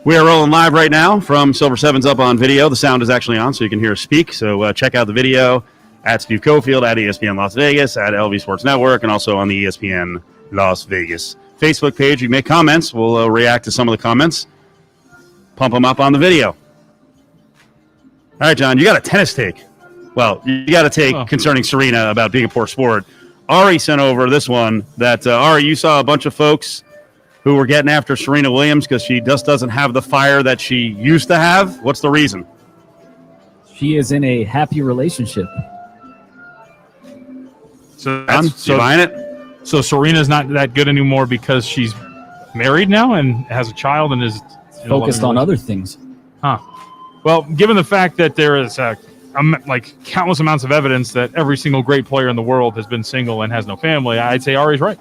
We are rolling live right now from Silver Sevens up on video. The sound is actually on, so you can hear us speak. So check out the video at Steve Cofield, at ESPN Las Vegas, at LV Sports Network, and also on the ESPN Las Vegas Facebook page. You can make comments. We'll react to some of the comments. Pump them up on the video. All right, John, you got a tennis take. Well, you got a take concerning Serena about being a poor sport. Ari sent over this one that, Ari, you saw a bunch of folks who were getting after Serena Williams because she just doesn't have the fire that she used to have. What's the reason? She is in a happy relationship. So you buying it? So Serena's not that good anymore because she's married now and has a child and is focused on other things. Huh. Well, given the fact that there is like countless amounts of evidence that every single great player in the world has been single and has no family, I'd say Ari's right.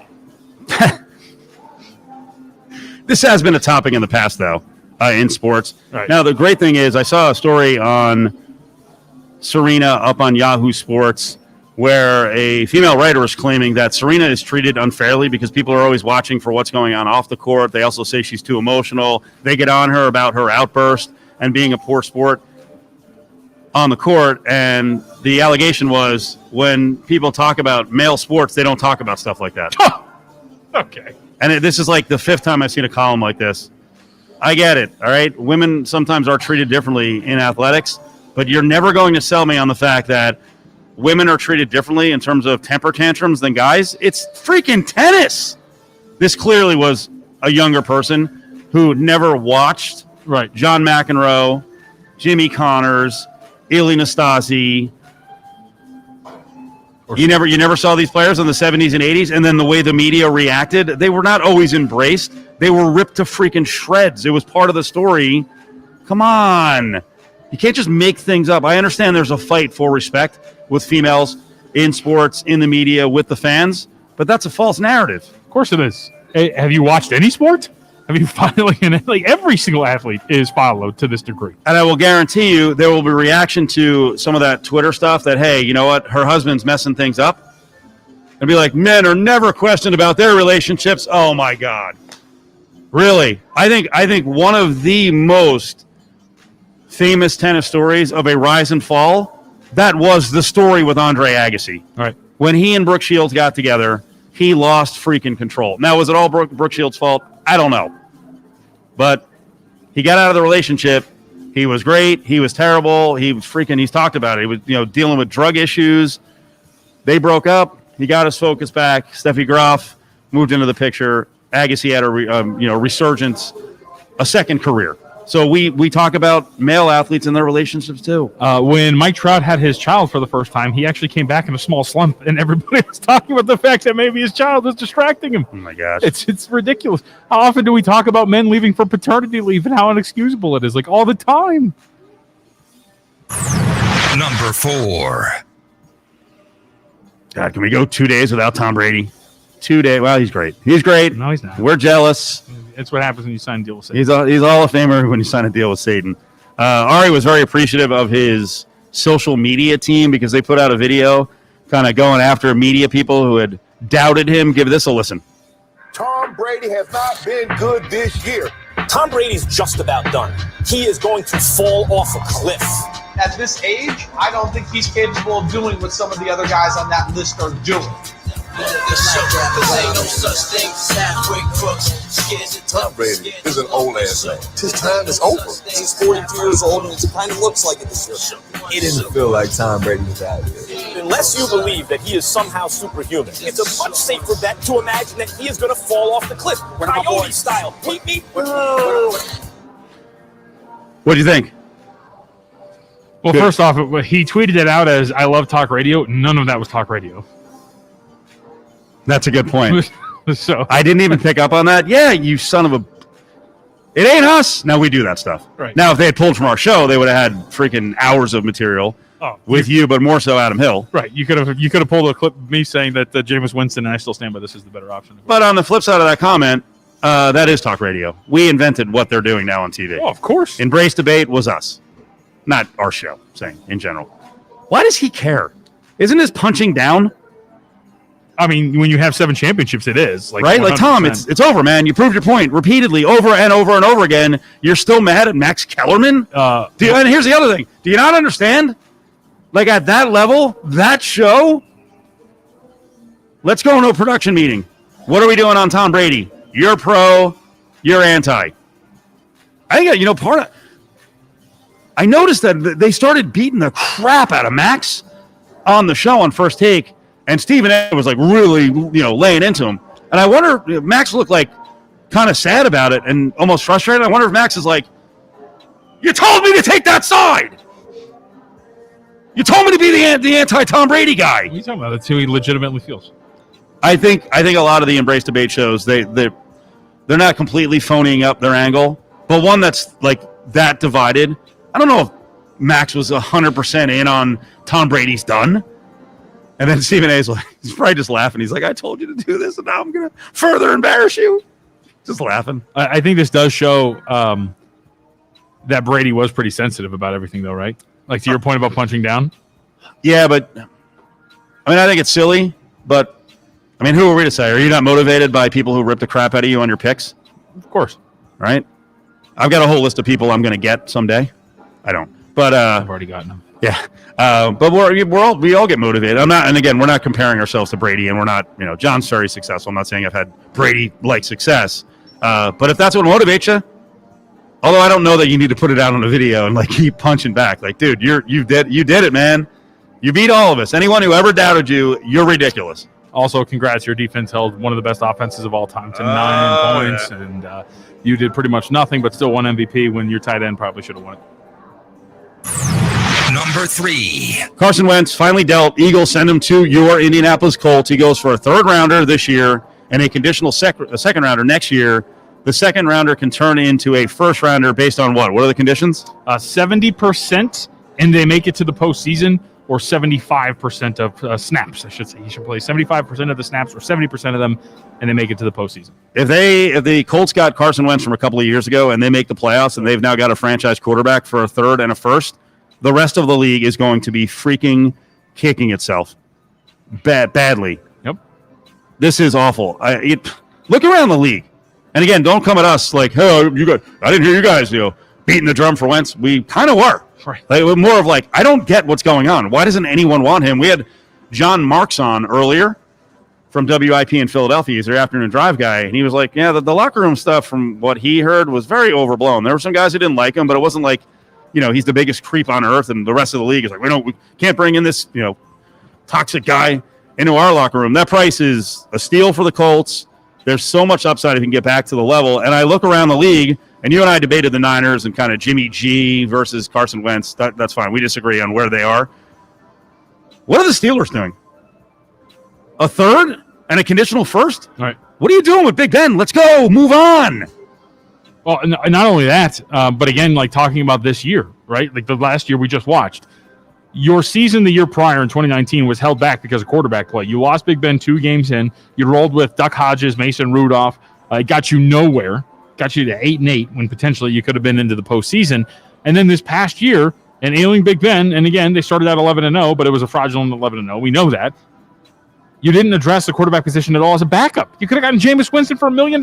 This has been a topic in the past, though, in sports. Right. Now, the great thing is I saw a story on Serena up on Yahoo Sports where a female writer is claiming that Serena is treated unfairly because people are always watching for what's going on off the court. They also say she's too emotional. They get on her about her outburst and being a poor sport on the court. And the allegation was when people talk about male sports, they don't talk about stuff like that. Okay. And this is like the fifth time I've seen a column like this. I get it, all right? Women sometimes are treated differently in athletics, but you're never going to sell me on the fact that women are treated differently in terms of temper tantrums than guys. It's freaking tennis. This clearly was a younger person who never watched John McEnroe, Jimmy Connors, Ilie Nastase. You never saw these players in the 70s and 80s, and then the way the media reacted, they were not always embraced. They were ripped to freaking shreds. It was part of the story. Come on. You can't just make things up. I understand there's a fight for respect with females in sports, in the media, with the fans, but that's a false narrative. Of course it is. Hey, have you watched any sport? Have you followed, like every single athlete is followed to this degree. And I will guarantee you there will be reaction to some of that Twitter stuff that, hey, you know what, her husband's messing things up. And be like, men are never questioned about their relationships. Oh, my God. Really? I think one of the most famous tennis stories of a rise and fall, that was the story with Andre Agassi. Right. When he and Brooke Shields got together, he lost freaking control. Now, was it all Brooke Shields' fault? I don't know. But he got out of the relationship. He was great. He was terrible. He was freaking, he's talked about it. He was, dealing with drug issues. They broke up. He got his focus back. Steffi Graf moved into the picture. Agassi had a resurgence, a second career. So we talk about male athletes and their relationships too. When Mike Trout had his child for the first time, he actually came back in a small slump, and everybody was talking about the fact that maybe his child was distracting him. Oh my gosh, it's ridiculous. How often do we talk about men leaving for paternity leave and how inexcusable it is? Like all the time. Number 4. God, can we go 2 days without Tom Brady? 2 days. Well, he's great. He's great. No, he's not. We're jealous. It's what happens when you sign a deal with Satan. He's a Hall of Famer when you sign a deal with Satan. Ari was very appreciative of his social media team because they put out a video kind of going after media people who had doubted him. Give this a listen. Tom Brady has not been good this year. Tom Brady's just about done. He is going to fall off a cliff. At this age, I don't think he's capable of doing what some of the other guys on that list are doing. Tom Brady is an old ass man. His time is over. He's 42 years old and it kind of looks like it this year. It doesn't feel like Tom Brady is out here. Unless you believe that he is somehow superhuman, it's a much safer bet to imagine that he is going to fall off the cliff, coyote style. What do you think? Well, first off, he tweeted it out as "I love talk radio." None of that was talk radio. That's a good point. So I didn't even pick up on that. Yeah, you son of a... It ain't us. Now we do that stuff. Right. Now, if they had pulled from our show, they would have had freaking hours of material with you, but more so Adam Hill. Right. You could have pulled a clip of me saying that Jameis Winston, and I still stand by this, is the better option. But on the flip side of that comment, that is talk radio. We invented what they're doing now on TV. Oh, of course. Embrace Debate was us. Not our show, saying in general. Why does he care? Isn't his punching down? I mean, when you have 7 championships, it is. Right? 100%. Like, Tom, it's over, man. You proved your point repeatedly over and over and over again. You're still mad at Max Kellerman? And here's the other thing. Do you not understand? Like, at that level, that show, let's go into a production meeting. What are we doing on Tom Brady? You're pro, you're anti. I think, I noticed that they started beating the crap out of Max on the show on First Take, and Stephen A. was like really, laying into him. And I wonder if Max looked like kind of sad about it and almost frustrated. I wonder if Max is like, you told me to take that side. You told me to be the anti-Tom Brady guy. What are you talking about? That's who he legitimately feels. I think a lot of the Embrace Debate shows, they're not completely phoning up their angle, but one that's like that divided. I don't know if Max was 100% in on Tom Brady's done. And then Stephen A's like, he's probably just laughing. He's like, I told you to do this, and now I'm going to further embarrass you. Just laughing. I think this does show that Brady was pretty sensitive about everything, though, right? Like, to your point about punching down? Yeah, but, I think it's silly, but, who are we to say? Are you not motivated by people who rip the crap out of you on your picks? Of course. Right? I've got a whole list of people I'm going to get someday. I don't. But I've already gotten them. Yeah. But we all get motivated. We're not comparing ourselves to Brady, and we're not, John's very successful. I'm not saying I've had Brady-like success. But if that's what motivates you, although I don't know that you need to put it out on a video and like keep punching back. Like, dude, you did it, man. You beat all of us. Anyone who ever doubted you, you're ridiculous. Also, congrats. Your defense held one of the best offenses of all time to 9 points, and you did pretty much nothing, but still won MVP when your tight end probably should have won it. Number 3. Carson Wentz finally dealt. Eagles send him to your Indianapolis Colts. He goes for a 3rd rounder this year and a conditional second rounder next year. The 2nd rounder can turn into a 1st rounder based on what? What are the conditions? 70%, and they make it to the postseason, or 75% of snaps, I should say. He should play 75% of the snaps or 70% of them, and they make it to the postseason. If the Colts got Carson Wentz from a couple of years ago and they make the playoffs and they've now got a franchise quarterback for a 3rd and a 1st, the rest of the league is going to be freaking kicking itself badly. Yep. This is awful. Look around the league. And again, don't come at us like, oh, I didn't hear you guys, beating the drum for Wentz. We kind of were. Right. Like, more of like, I don't get what's going on. Why doesn't anyone want him? We had John Marks on earlier from WIP in Philadelphia. He's their afternoon drive guy. And he was like, yeah, the locker room stuff from what he heard was very overblown. There were some guys who didn't like him, but it wasn't like, he's the biggest creep on earth, and the rest of the league is like, we can't bring in this, toxic guy into our locker room. That price is a steal for the Colts. There's so much upside if you can get back to the level. And I look around the league, and you and I debated the Niners and kind of Jimmy G versus Carson Wentz. That's fine. We disagree on where they are. What are the Steelers doing? A 3rd and a conditional 1st? All right. What are you doing with Big Ben? Let's go. Move on. Well, not only that, but again, like talking about this year, right? Like the last year we just watched. Your season the year prior in 2019 was held back because of quarterback play. You lost Big Ben 2 games in. You rolled with Duck Hodges, Mason Rudolph. It got you nowhere. Got you to 8-8 when potentially you could have been into the postseason. And then this past year, an ailing Big Ben, and again, they started out 11-0, but it was a fraudulent 11-0. We know that. You didn't address the quarterback position at all as a backup. You could have gotten Jameis Winston for $1 million,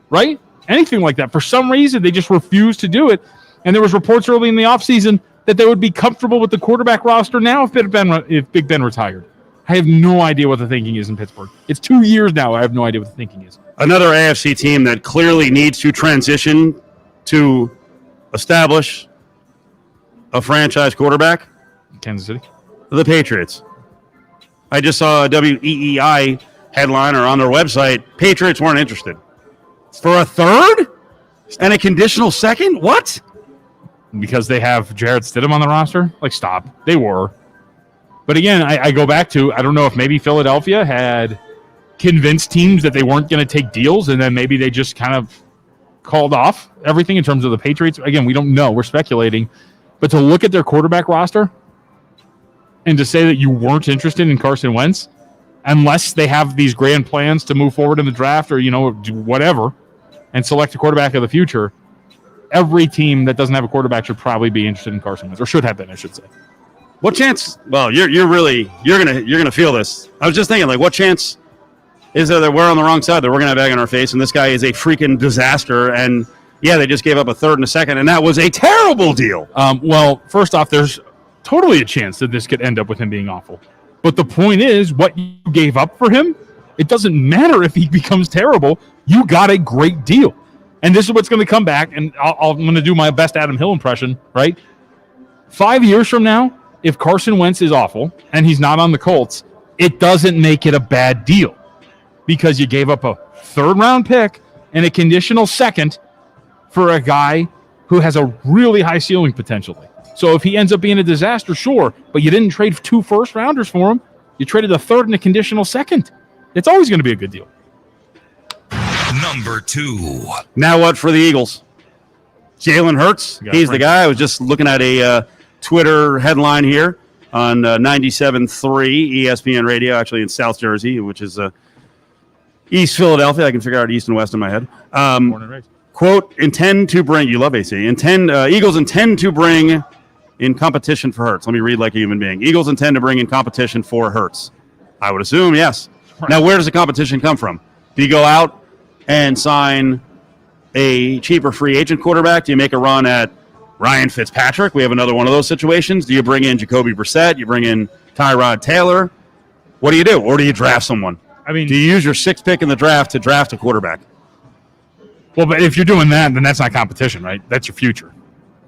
right? Anything like that. For some reason, they just refused to do it. And there was reports early in the offseason that they would be comfortable with the quarterback roster now if Big Ben retired. I have no idea what the thinking is in Pittsburgh. It's 2 years now. I have no idea what the thinking is. Another AFC team that clearly needs to transition to establish a franchise quarterback. Kansas City. The Patriots. I just saw a WEEI headliner on their website. Patriots weren't interested. For a 3rd and a conditional 2nd? What? Because they have Jarrett Stidham on the roster? Like, stop. They were. But again, I go back to, I don't know if maybe Philadelphia had convinced teams that they weren't going to take deals, and then maybe they just kind of called off everything in terms of the Patriots. Again, we don't know. We're speculating. But to look at their quarterback roster and to say that you weren't interested in Carson Wentz, unless they have these grand plans to move forward in the draft or, do whatever, and select a quarterback of the future, every team that doesn't have a quarterback should probably be interested in Carson Wentz, or should have been, I should say. What chance? Well, you're gonna feel this. I was just thinking, like, what chance is there that we're on the wrong side, that we're gonna have egg on our face, and this guy is a freaking disaster? And yeah, they just gave up a third and a second, and that was a terrible deal. Well, first off, there's totally a chance that this could end up with him being awful. But the point is, what you gave up for him, it doesn't matter if he becomes terrible. You got a great deal. And this is what's going to come back, and I'm going to do my best Adam Hill impression, right? 5 years from now, if Carson Wentz is awful and he's not on the Colts, it doesn't make it a bad deal because you gave up a third-round pick and a conditional second for a guy who has a really high ceiling potentially. So if he ends up being a disaster, sure, but you didn't trade 2 first-rounders for him. You traded a third and a conditional second. It's always going to be a good deal. Number 2. Now what for the Eagles? Jalen Hurts. He's the guy. I was just looking at a Twitter headline here on 97.3 ESPN radio, actually in South Jersey, which is East Philadelphia. I can figure out East and West in my head. Born and raised. Quote, intend to bring, you love AC, Eagles intend to bring in competition for Hurts. Let me read like a human being. Eagles intend to bring in competition for Hurts. I would assume, yes. Right. Now, where does the competition come from? Do you go out and sign a cheaper free agent quarterback? Do you make a run at Ryan Fitzpatrick? We have another one of those situations. Do you bring in Jacoby Brissett? You bring in Tyrod Taylor? What do you do? Or do you draft someone? I mean, do you use your 6th pick in the draft to draft a quarterback? Well, but if you're doing that, then that's not competition, right? That's your future.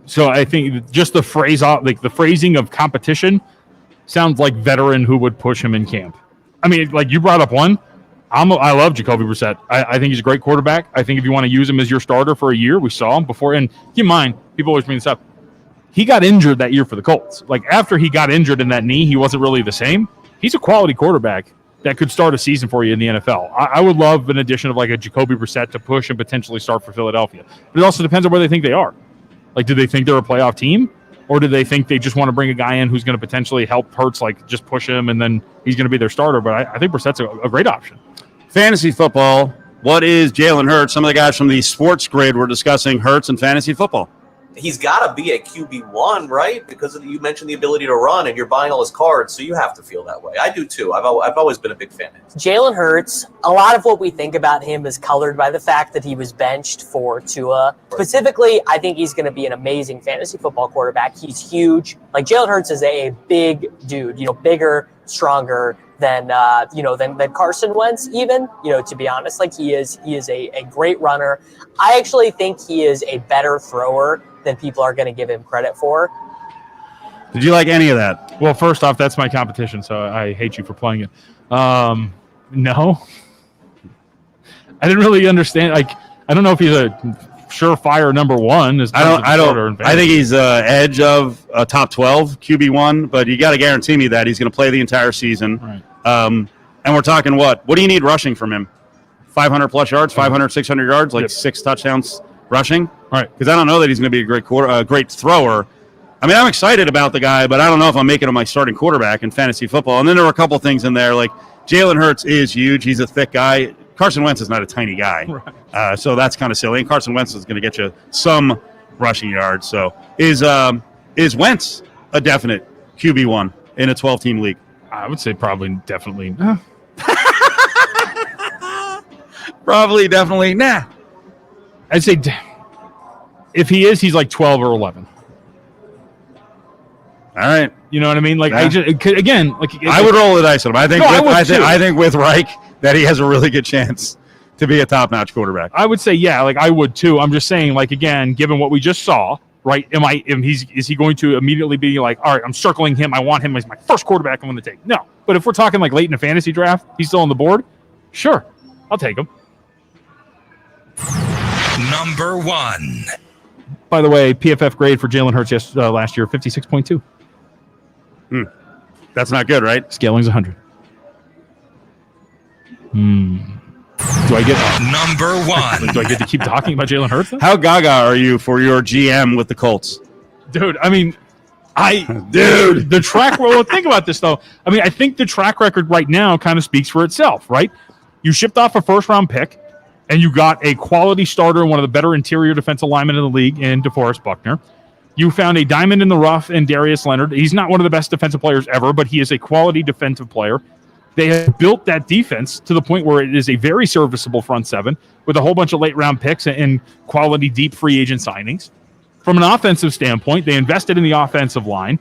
So I think just the phrasing of competition sounds like veteran who would push him in camp. I mean, like you brought up one. I love Jacoby Brissett. I think he's a great quarterback. I think if you want to use him as your starter for a year, we saw him before. And keep in mind, people always bring this up. He got injured that year for the Colts. Like after he got injured in that knee, he wasn't really the same. He's a quality quarterback that could start a season for you in the NFL. I would love an addition of like a Jacoby Brissett to push and potentially start for Philadelphia. But it also depends on where they think they are. Like, do they think they're a playoff team? Or do they think they just want to bring a guy in who's going to potentially help Hurts, like just push him and then he's going to be their starter? But I think Brissett's a great option. Fantasy football. What is Jalen Hurts? Some of the guys from the sports grid were discussing Hurts and fantasy football. He's got to be a QB1, right? Because you mentioned the ability to run, and you're buying all his cards, so you have to feel that way. I do too. I've always been a big fan of him. Jalen Hurts, a lot of what we think about him is colored by the fact that he was benched for Tua. Specifically, I think he's going to be an amazing fantasy football quarterback. He's huge. Like Jalen Hurts is a big dude, bigger, stronger than Carson Wentz even, to be honest. Like he is a great runner. I actually think he is a better thrower than people are going to give him credit for. Did you like any of that? Well, first off, that's my competition, so I hate you for playing it. No. I didn't really understand. Like, I don't know if he's a surefire number one. I think he's edge of a top 12 QB1, but you got to guarantee me that he's going to play the entire season. Right. And we're talking what do you need rushing from him? 500 plus yards, 500, 600 yards, like 6 touchdowns rushing. Right. Because I don't know that he's going to be a great thrower. I mean, I'm excited about the guy, but I don't know if I'm making him my starting quarterback in fantasy football. And then there were a couple things in there, like Jalen Hurts is huge. He's a thick guy. Carson Wentz is not a tiny guy. Right. So that's kind of silly. And Carson Wentz is going to get you some rushing yards. So is Wentz a definite QB1 in a 12-team league? I would say probably definitely. Probably definitely nah. I'd say if he is, he's like 12 or 11. All right. You know what I mean? Like, I would roll the dice on him. I think with Reich that he has a really good chance to be a top-notch quarterback. I would say, yeah, like I would too. I'm just saying, like, again, given what we just saw, right? Is he going to immediately be like, all right, I'm circling him. I want him as my first quarterback I'm going to take. No. But if we're talking like late in a fantasy draft, he's still on the board. Sure. I'll take him. Number 1. By the way, PFF grade for Jalen Hurts last year, 56.2. That's not good, right? Scaling's 100. Do I get number 1? Do I get to keep talking about Jalen Hurts? How gaga are you for your GM with the Colts? Dude, I mean, the track. Well, think about this though. I mean, I think the track record right now kind of speaks for itself, right? You shipped off a first-round pick, and you got a quality starter, one of the better interior defensive linemen in the league, in DeForest Buckner. You found a diamond in the rough in Darius Leonard. He's not one of the best defensive players ever, but he is a quality defensive player. They have built that defense to the point where it is a very serviceable front seven with a whole bunch of late-round picks and quality deep free agent signings. From an offensive standpoint, they invested in the offensive line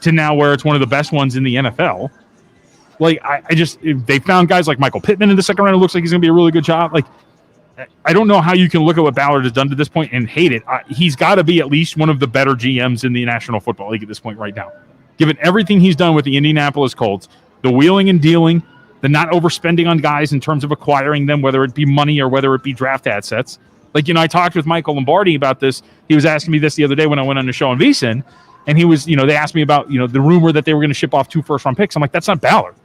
to now where it's one of the best ones in the NFL. Like, they found guys like Michael Pittman in the second round. It looks like he's going to be a really good job. Like, I don't know how you can look at what Ballard has done to this point and hate it. He's got to be at least one of the better GMs in the National Football League at this point right now. Given everything he's done with the Indianapolis Colts, the wheeling and dealing, the not overspending on guys in terms of acquiring them, whether it be money or whether it be draft assets. Like, I talked with Michael Lombardi about this. He was asking me this the other day when I went on the show on VSiN, and he was, they asked me about, the rumor that they were going to ship off 2 first-round picks. I'm like, that's not Ballard.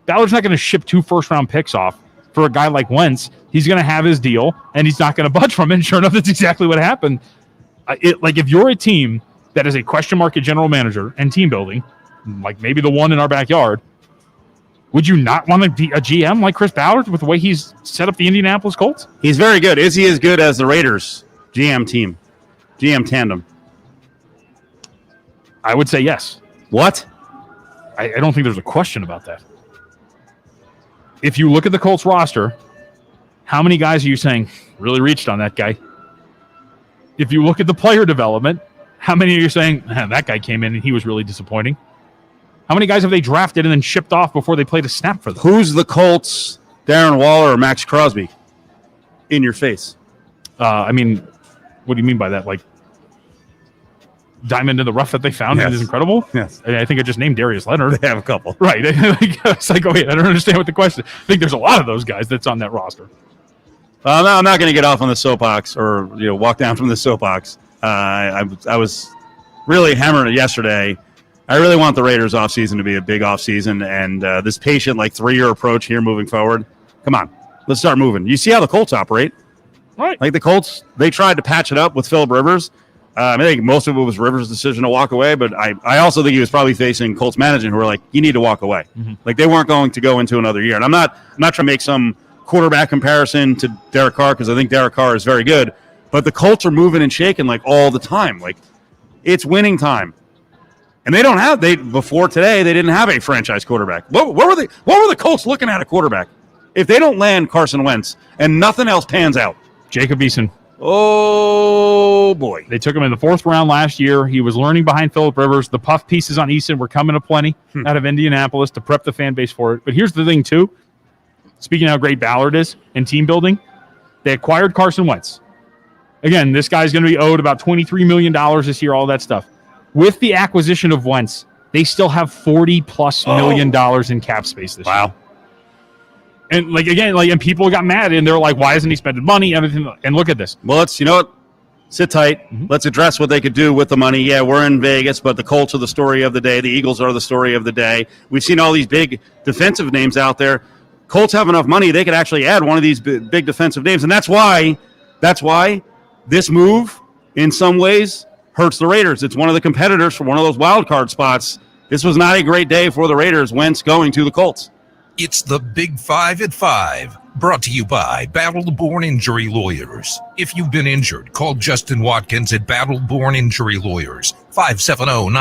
Ballard's not going to ship 2 first-round picks off for a guy like Wentz. He's going to have his deal, and he's not going to budge from it. And sure enough, that's exactly what happened. If you're a team that is a question mark at general manager and team building, like maybe the one in our backyard, would you not want to be a GM like Chris Ballard with the way he's set up the Indianapolis Colts? He's very good. Is he as good as the Raiders GM tandem? I would say yes. What? I don't think there's a question about that. If you look at the Colts roster, how many guys are you saying really reached on that guy? If you look at the player development, how many are you saying that guy came in and he was really disappointing? How many guys have they drafted and then shipped off before they played a snap for them? Who's the Colts, Darren Waller or Max Crosby? In your face. What do you mean by that? Like, diamond in the rough that they found is incredible? Yes. I think I just named Darius Leonard. They have a couple. Right. It's like, wait, I don't understand what the question is. I think there's a lot of those guys that's on that roster. No, I'm not going to get off on the soapbox or walk down from the soapbox. I was really hammered yesterday. I really want the Raiders offseason to be a big offseason, and this patient, 3-year approach here moving forward. Come on, let's start moving. You see how the Colts operate. Right. Like the Colts, they tried to patch it up with Phillip Rivers. I think most of it was Rivers' decision to walk away, but I also think he was probably facing Colts management who were like, you need to walk away. Mm-hmm. Like they weren't going to go into another year. And I'm not trying to make some quarterback comparison to Derek Carr because I think Derek Carr is very good, but the Colts are moving and shaking all the time. Like it's winning time. And before today, they didn't have a franchise quarterback. What were the Colts looking at a quarterback? If they don't land Carson Wentz and nothing else pans out. Jacob Eason. Oh, boy. They took him in the 4th round last year. He was learning behind Phillip Rivers. The puff pieces on Eason were coming aplenty out of Indianapolis to prep the fan base for it. But here's the thing, too. Speaking of how great Ballard is in team building, they acquired Carson Wentz. Again, this guy's going to be owed about $23 million this year, all that stuff. With the acquisition of Wentz, they still have $40+ million in cap space this year. Wow. And and people got mad and they're like, why isn't he spending money? Everything. And look at this. Well, sit tight. Mm-hmm. Let's address what they could do with the money. Yeah, we're in Vegas, but the Colts are the story of the day. The Eagles are the story of the day. We've seen all these big defensive names out there. Colts have enough money. They could actually add one of these big defensive names. And that's why this move, in some ways, hurts the Raiders. It's one of the competitors for one of those wild card spots. This was not a great day for the Raiders, Wentz going to the Colts. It's the Big 5 at 5, brought to you by Battle-Born Injury Lawyers. If you've been injured, call Justin Watkins at Battle-Born Injury Lawyers, 570-9